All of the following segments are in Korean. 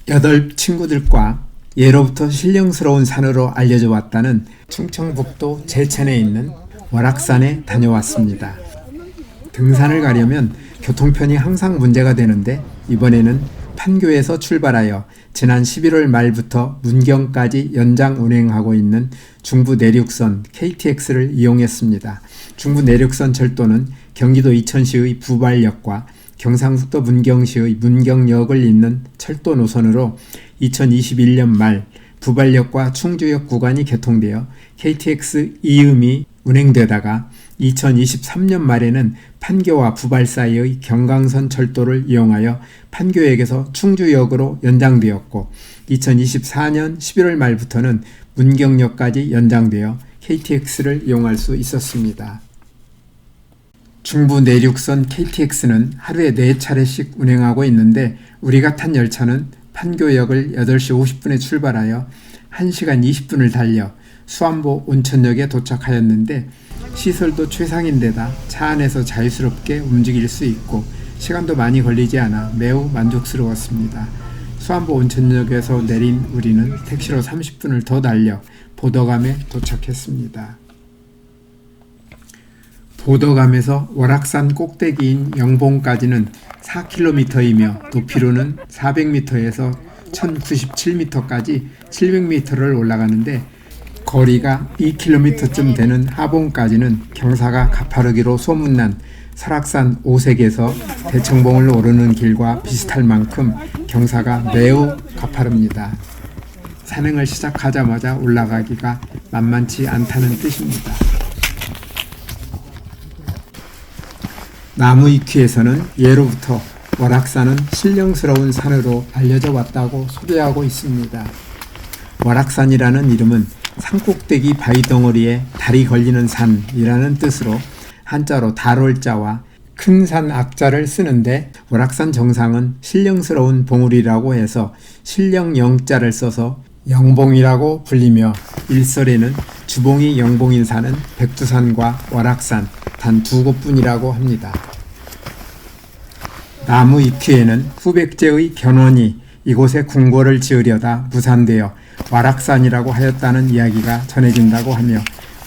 8 친구들과 예로부터 신령스러운 산으로 알려져 왔다는 충청북도 제천에 있는 월악산에 다녀왔습니다. 등산을 가려면 교통편이 항상 문제가 되는데 이번에는 판교에서 출발하여 지난 11월 말부터 문경까지 연장 운행하고 있는 중부 내륙선 KTX를 이용했습니다. 중부 내륙선 철도는 경기도 이천시의 부발역과 경상북도 문경시의 문경역을 잇는 철도 노선으로 2021년 말 부발역과 충주역 구간이 개통되어 KTX 이음이 운행되다가 2023년 말에는 판교와 부발 사이의 경강선 철도를 이용하여 판교역에서 충주역으로 연장되었고 2024년 11월 말부터는 문경역까지 연장되어 KTX를 이용할 수 있었습니다. 중부 내륙선 KTX는 하루에 4차례씩 운행하고 있는데 우리가 탄 열차는 판교역을 8시 50분에 출발하여 1시간 20분을 달려 수안보 온천역에 도착하였는데 시설도 최상인데다 차 안에서 자유스럽게 움직일 수 있고 시간도 많이 걸리지 않아 매우 만족스러웠습니다. 수안보 온천역에서 내린 우리는 택시로 30분을 더 달려 보덕암에 도착했습니다. 보덕암에서 월악산 꼭대기인 영봉까지는 4km이며 높이로는 400m에서 1097m까지 700m를 올라가는데 거리가 2km쯤 되는 하봉까지는 경사가 가파르기로 소문난 설악산 오색에서 대청봉을 오르는 길과 비슷할 만큼 경사가 매우 가파릅니다. 산행을 시작하자마자 올라가기가 만만치 않다는 뜻입니다. 나무위키에서는 예로부터 월악산은 신령스러운 산으로 알려져 왔다고 소개하고 있습니다. 월악산이라는 이름은 산꼭대기 바위덩어리에 달이 걸리는 산이라는 뜻으로 한자로 달월자와 큰 산 악자를 쓰는데 월악산 정상은 신령스러운 봉우리라고 해서 신령영자를 써서 영봉이라고 불리며 일설에는 주봉이 영봉인 산은 백두산과 월악산 단 2곳뿐이라고 합니다. 나무위키에는 후백제의 견훤이 이곳에 궁궐을 지으려다 무산되어 월악산이라고 하였다는 이야기가 전해진다고 하며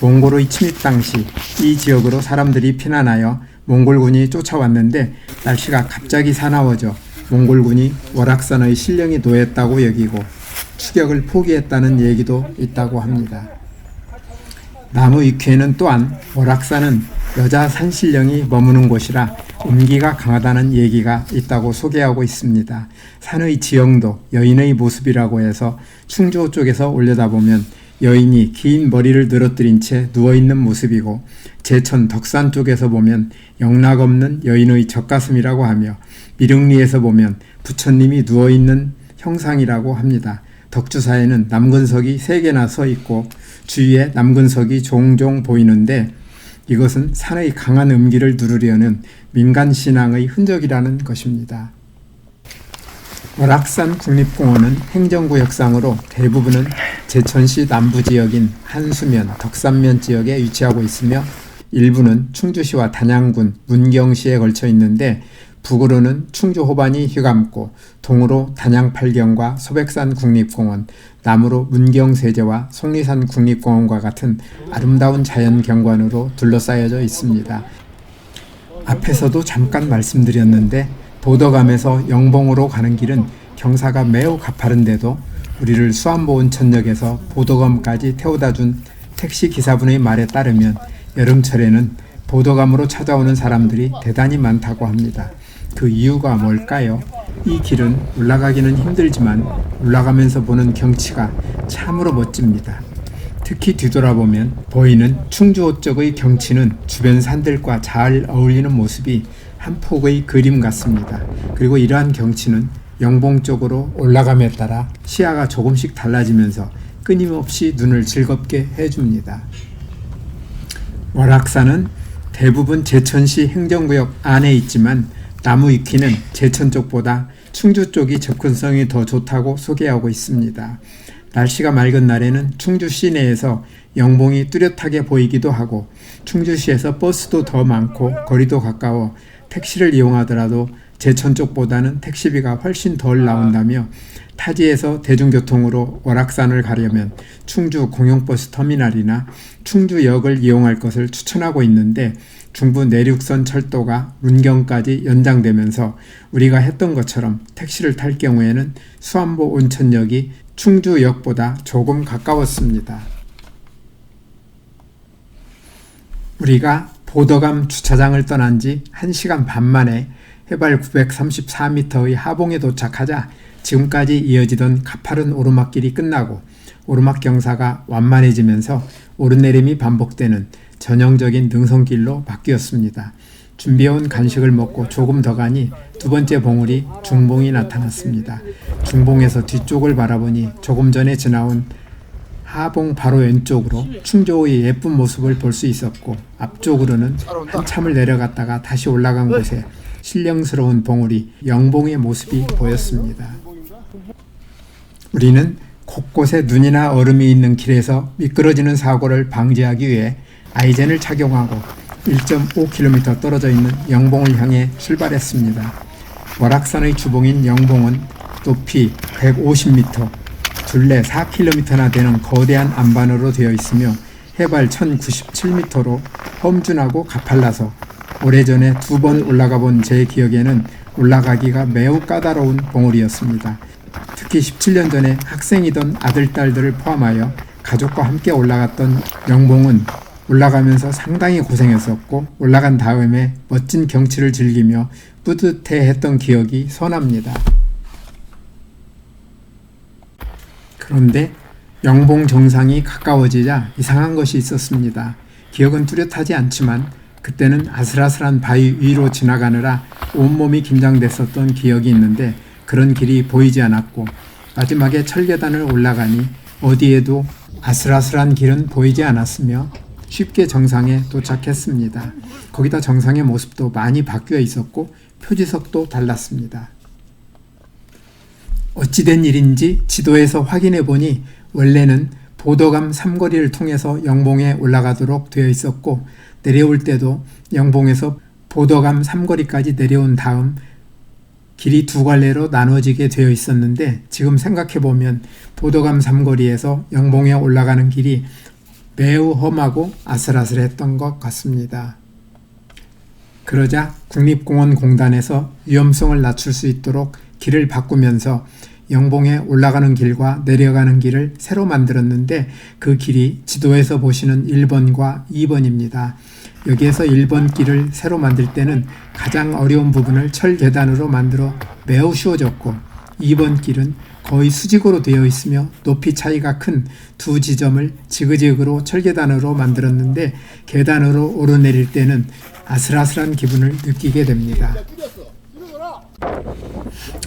몽골의 침입 당시 이 지역으로 사람들이 피난하여 몽골군이 쫓아왔는데 날씨가 갑자기 사나워져 몽골군이 월악산의 신령이 노했다고 여기고 추격을 포기했다는 얘기도 있다고 합니다. 나무위키에는 또한 월악산은 여자 산신령이 머무는 곳이라 음기가 강하다는 얘기가 있다고 소개하고 있습니다. 산의 지형도 여인의 모습이라고 해서 충주 쪽에서 올려다보면 여인이 긴 머리를 늘어뜨린 채 누워있는 모습이고 제천 덕산 쪽에서 보면 영락 없는 여인의 젖가슴이라고 하며 미륵리에서 보면 부처님이 누워있는 형상이라고 합니다. 덕주사에는 남근석이 3개나 서 있고 주위에 남근석이 종종 보이는데 이것은 산의 강한 음기를 누르려는 민간신앙의 흔적이라는 것입니다. 월악산 국립공원은 행정구역상으로 대부분은 제천시 남부지역인 한수면, 덕산면 지역에 위치하고 있으며 일부는 충주시와 단양군, 문경시에 걸쳐 있는데 북으로는 충주 호반이 휘감고 동으로 단양 팔경과 소백산 국립공원, 남으로 문경 세제와 속리산 국립공원과 같은 아름다운 자연 경관으로 둘러싸여져 있습니다. 앞에서도 잠깐 말씀드렸는데 보덕암에서 영봉으로 가는 길은 경사가 매우 가파른데도 우리를 수안보 온천역에서 보덕암까지 태워다 준 택시 기사분의 말에 따르면 여름철에는 보덕암으로 찾아오는 사람들이 대단히 많다고 합니다. 그 이유가 뭘까요? 이 길은 올라가기는 힘들지만 올라가면서 보는 경치가 참으로 멋집니다. 특히 뒤돌아보면 보이는 충주호 쪽의 경치는 주변 산들과 잘 어울리는 모습이 한 폭의 그림 같습니다. 그리고 이러한 경치는 영봉 쪽으로 올라감에 따라 시야가 조금씩 달라지면서 끊임없이 눈을 즐겁게 해줍니다. 월악산은 대부분 제천시 행정구역 안에 있지만 나무위키는 제천 쪽보다 충주 쪽이 접근성이 더 좋다고 소개하고 있습니다. 날씨가 맑은 날에는 충주 시내에서 영봉이 뚜렷하게 보이기도 하고 충주시에서 버스도 더 많고 거리도 가까워 택시를 이용하더라도 제천 쪽보다는 택시비가 훨씬 덜 나온다며 타지에서 대중교통으로 월악산을 가려면 충주 공영버스 터미널이나 충주역을 이용할 것을 추천하고 있는데 중부 내륙선 철도가 문경까지 연장되면서 우리가 했던 것처럼 택시를 탈 경우에는 수안보 온천역이 충주역보다 조금 가까웠습니다. 우리가 보덕암 주차장을 떠난 지 1시간 반 만에 해발 934m의 하봉에 도착하자 지금까지 이어지던 가파른 오르막길이 끝나고 오르막 경사가 완만해지면서 오르내림이 반복되는 전형적인 능선길로 바뀌었습니다. 준비해온 간식을 먹고 조금 더 가니 두 번째 봉우리 중봉이 나타났습니다. 중봉에서 뒤쪽을 바라보니 조금 전에 지나온 하봉 바로 왼쪽으로 충주의 예쁜 모습을 볼 수 있었고 앞쪽으로는 한참을 내려갔다가 다시 올라간 곳에 신령스러운 봉우리 영봉의 모습이 보였습니다. 우리는 곳곳에 눈이나 얼음이 있는 길에서 미끄러지는 사고를 방지하기 위해 아이젠을 착용하고 1.5km 떨어져 있는 영봉을 향해 출발했습니다. 월악산의 주봉인 영봉은 높이 150m, 둘레 4km나 되는 거대한 안반으로 되어 있으며 해발 1097m로 험준하고 가팔라서 오래전에 2번 올라가 본 제 기억에는 올라가기가 매우 까다로운 봉우리였습니다. 특히 17년 전에 학생이던 아들, 딸들을 포함하여 가족과 함께 올라갔던 영봉은 올라가면서 상당히 고생했었고 올라간 다음에 멋진 경치를 즐기며 뿌듯해했던 기억이 선합니다. 그런데 영봉 정상이 가까워지자 이상한 것이 있었습니다. 기억은 뚜렷하지 않지만 그때는 아슬아슬한 바위 위로 지나가느라 온몸이 긴장됐었던 기억이 있는데 그런 길이 보이지 않았고 마지막에 철계단을 올라가니 어디에도 아슬아슬한 길은 보이지 않았으며 쉽게 정상에 도착했습니다. 거기다 정상의 모습도 많이 바뀌어 있었고 표지석도 달랐습니다. 어찌된 일인지 지도에서 확인해 보니 원래는 보덕암 삼거리를 통해서 영봉에 올라가도록 되어 있었고 내려올 때도 영봉에서 보덕암 삼거리까지 내려온 다음 길이 두 갈래로 나눠지게 되어 있었는데 지금 생각해 보면 보덕암 삼거리에서 영봉에 올라가는 길이 매우 험하고 아슬아슬했던 것 같습니다. 그러자 국립공원공단에서 위험성을 낮출 수 있도록 길을 바꾸면서 영봉에 올라가는 길과 내려가는 길을 새로 만들었는데 그 길이 지도에서 보시는 1번과 2번입니다. 여기에서 1번 길을 새로 만들 때는 가장 어려운 부분을 철 계단으로 만들어 매우 쉬워졌고 2번 길은 거의 수직으로 되어 있으며 높이 차이가 큰 두 지점을 지그재그로 철계단으로 만들었는데 계단으로 오르내릴 때는 아슬아슬한 기분을 느끼게 됩니다.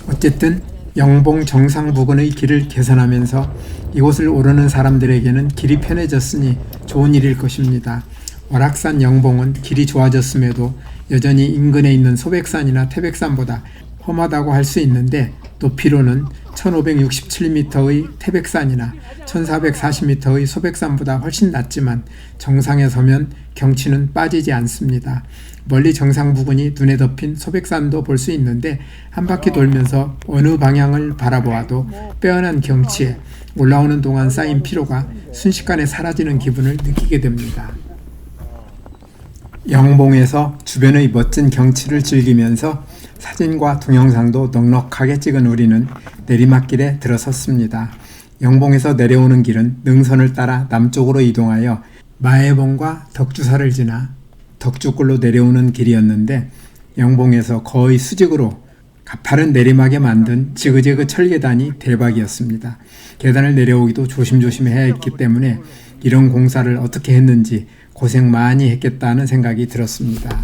어쨌든 영봉 정상 부근의 길을 개선하면서 이곳을 오르는 사람들에게는 길이 편해졌으니 좋은 일일 것입니다. 월악산 영봉은 길이 좋아졌음에도 여전히 인근에 있는 소백산이나 태백산보다 험하다고 할 수 있는데 높이로는 1567m의 태백산이나 1440m의 소백산보다 훨씬 낮지만 정상에 서면 경치는 빠지지 않습니다. 멀리 정상 부근이 눈에 덮인 소백산도 볼 수 있는데 한 바퀴 돌면서 어느 방향을 바라보아도 빼어난 경치에 올라오는 동안 쌓인 피로가 순식간에 사라지는 기분을 느끼게 됩니다. 영봉에서 주변의 멋진 경치를 즐기면서 사진과 동영상도 넉넉하게 찍은 우리는 내리막길에 들어섰습니다. 영봉에서 내려오는 길은 능선을 따라 남쪽으로 이동하여 마해봉과 덕주사를 지나 덕주굴로 내려오는 길이었는데 영봉에서 거의 수직으로 가파른 내리막에 만든 지그재그 철계단이 대박이었습니다. 계단을 내려오기도 조심조심 해야 했기 때문에 이런 공사를 어떻게 했는지 고생 많이 했겠다는 생각이 들었습니다.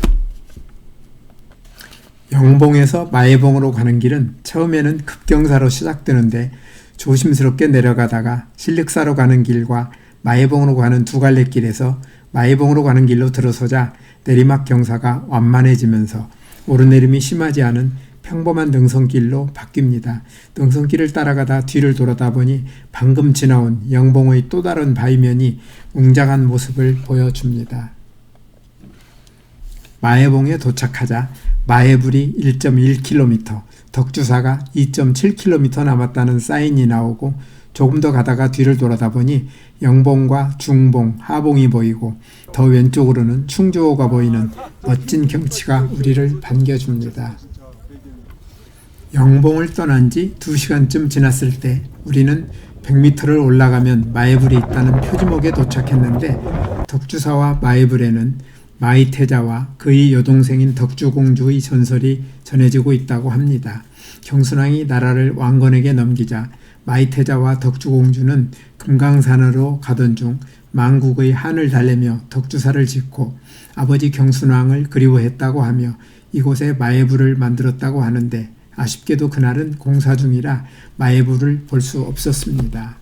영봉에서 마해봉으로 가는 길은 처음에는 급경사로 시작되는데 조심스럽게 내려가다가 신륵사로 가는 길과 마해봉으로 가는 두 갈래 길에서 마해봉으로 가는 길로 들어서자 내리막 경사가 완만해지면서 오르내림이 심하지 않은 평범한 능선길로 바뀝니다. 능선길을 따라가다 뒤를 돌아다 보니 방금 지나온 영봉의 또 다른 바위면이 웅장한 모습을 보여줍니다. 마해봉에 도착하자 마해불이 1.1km, 덕주사가 2.7km 남았다는 사인이 나오고 조금 더 가다가 뒤를 돌아다 보니 영봉과 중봉, 하봉이 보이고 더 왼쪽으로는 충주호가 보이는 멋진 경치가 우리를 반겨줍니다. 영봉을 떠난 지 2시간쯤 지났을 때 우리는 100m를 올라가면 마해불이 있다는 표지목에 도착했는데 덕주사와 마해불에는 마이태자와 그의 여동생인 덕주공주의 전설이 전해지고 있다고 합니다. 경순왕이 나라를 왕건에게 넘기자 마이태자와 덕주공주는 금강산으로 가던 중 망국의 한을 달래며 덕주사를 짓고 아버지 경순왕을 그리워했다고 하며 이곳에 마해불을 만들었다고 하는데 아쉽게도 그날은 공사 중이라 마해불을 볼 수 없었습니다.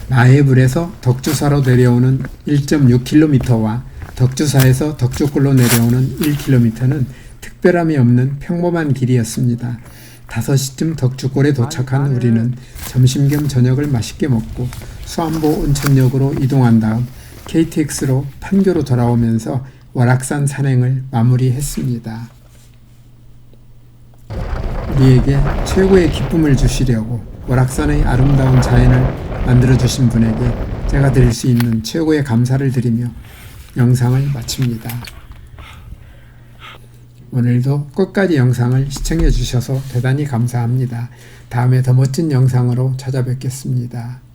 마해불에서 덕주사로 내려오는 1.6km와 덕주사에서 덕주골로 내려오는 1km는 특별함이 없는 평범한 길이었습니다. 5시쯤 덕주골에 도착한 우리는 점심 겸 저녁을 맛있게 먹고 수안보 온천역으로 이동한 다음 KTX로 판교로 돌아오면서 월악산 산행을 마무리했습니다. 우리에게 최고의 기쁨을 주시려고 월악산의 아름다운 자연을 만들어주신 분에게 제가 드릴 수 있는 최고의 감사를 드리며 영상을 마칩니다. 오늘도 끝까지 영상을 시청해 주셔서 대단히 감사합니다. 다음에 더 멋진 영상으로 찾아뵙겠습니다.